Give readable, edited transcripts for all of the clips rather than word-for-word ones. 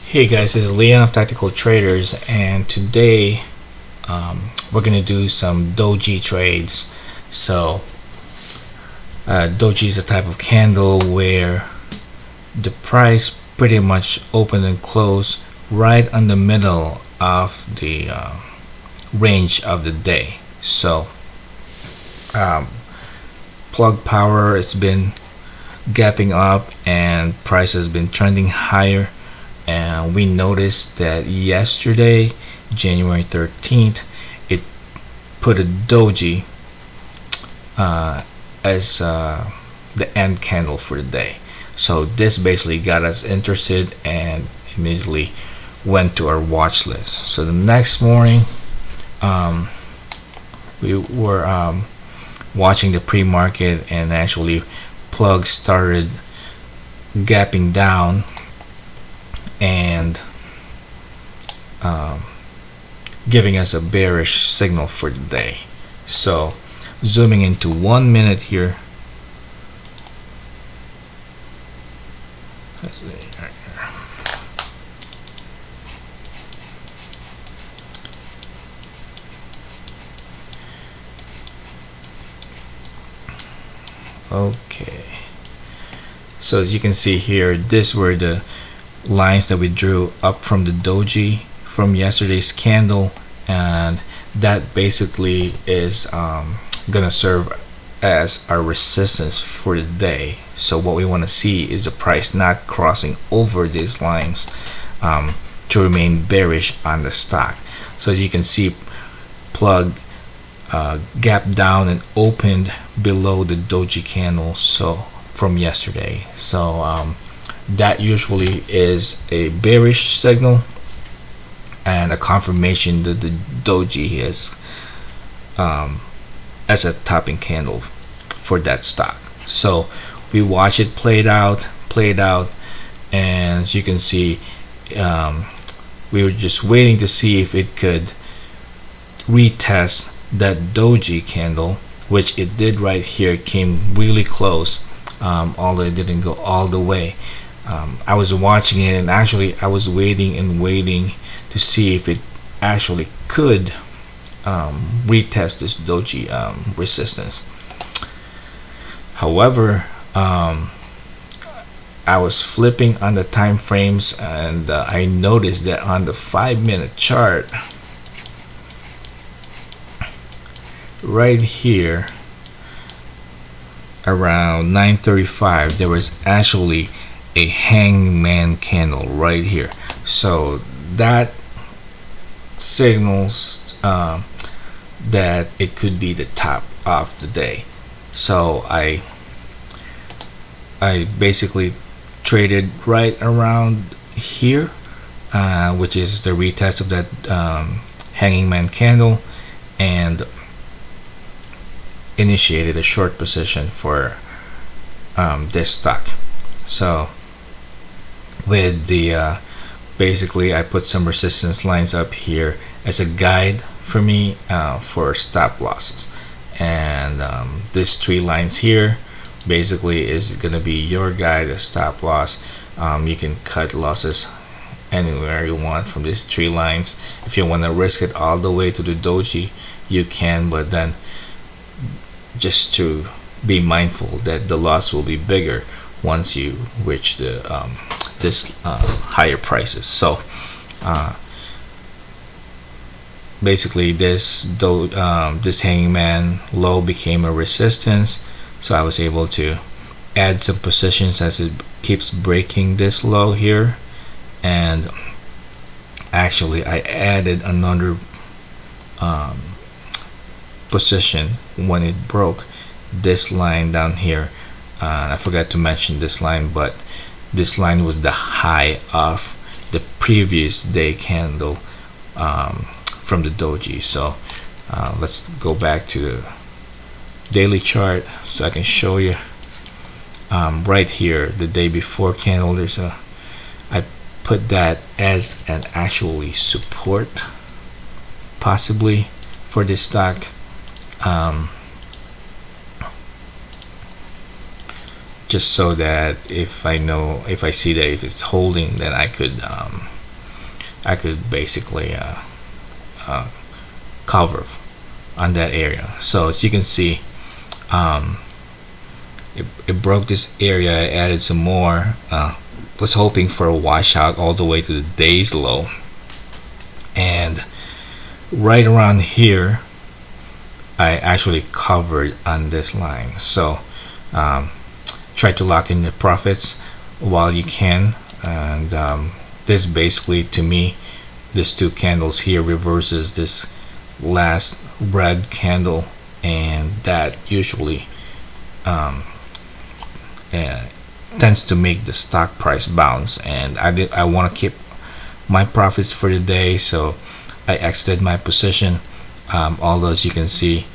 Hey guys, this is Leon of Tactical Traders, and today we're gonna do some Doji trades. So, Doji is a type of candle where the price pretty much open and close right on the middle of the range of the day. So, plug power, it's been gapping up, and price has been trending higher. And we noticed that yesterday, January 13th, it put a doji as the end candle for the day. So this basically got us interested and immediately went to our watch list. So the next morning, we were watching the pre-market, and actually plug started gapping down and giving us a bearish signal for the day. So zooming into 1 minute here, let's see, right here. Okay, so as you can see here, this were the lines that we drew up from the doji from yesterday's candle, and that basically is gonna serve as our resistance for the day. So what we want to see is the price not crossing over these lines to remain bearish on the stock. So as you can see, plug gapped down and opened below the doji candle so from yesterday. So that usually is a bearish signal and a confirmation that the doji is as a topping candle for that stock. So we watch it played out, and as you can see, we were just waiting to see if it could retest that doji candle, which it did right here. Came really close, although it didn't go all the way. I was watching it, and actually I was waiting to see if it actually could retest this doji resistance. However, I was flipping on the time frames, and I noticed that on the 5-minute chart right here around 9:35, there was actually a hangman candle right here. So that signals that it could be the top of the day. So I basically traded right around here, which is the retest of that hanging man candle, and initiated a short position for this stock. So with the basically I put some resistance lines up here as a guide for me for stop losses, and these 3 lines here basically is going to be your guide, a stop loss. You can cut losses anywhere you want from these 3 lines. If you want to risk it all the way to the doji, you can, but then just to be mindful that the loss will be bigger once you reach the this higher prices. So basically this hanging man low became a resistance, so I was able to add some positions as it keeps breaking this low here, and actually I added another position when it broke this line down here. I forgot to mention this line, but this line was the high of the previous day candle from the doji. So let's go back to the daily chart so I can show you right here the day before candle. I put that as an actually support possibly for this stock. Just so that if I see that if it's holding, then I could I could basically cover on that area. So as you can see, it broke this area. I added some more. Was hoping for a washout all the way to the day's low, and right around here I actually covered on this line. So try to lock in the profits while you can. And this basically, to me, this two candles here reverses this last red candle, and that usually tends to make the stock price bounce. And I want to keep my profits for the day, so I exited my position. Although as you can see,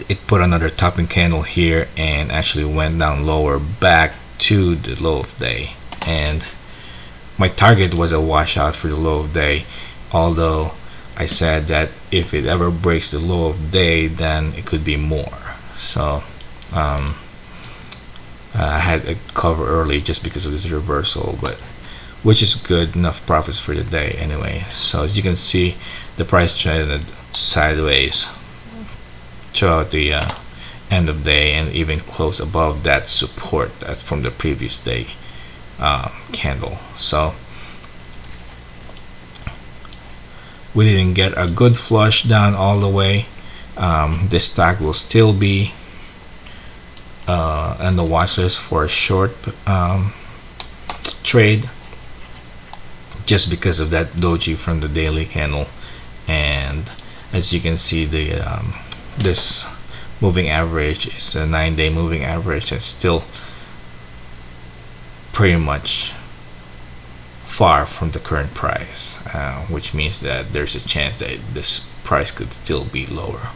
it put another topping candle here and actually went down lower back to the low of day, and my target was a washout for the low of day, although I said that if it ever breaks the low of day, then it could be more. So I had a cover early just because of this reversal, but which is good enough profits for the day anyway. So as you can see, the price trended sideways throughout the end of day, and even close above that support that's from the previous day candle. So we didn't get a good flush down all the way. This stock will still be on the watch list for a short trade, just because of that doji from the daily candle. And as you can see, the this moving average is a 9-day moving average that's still pretty much far from the current price, which means that there's a chance that this price could still be lower.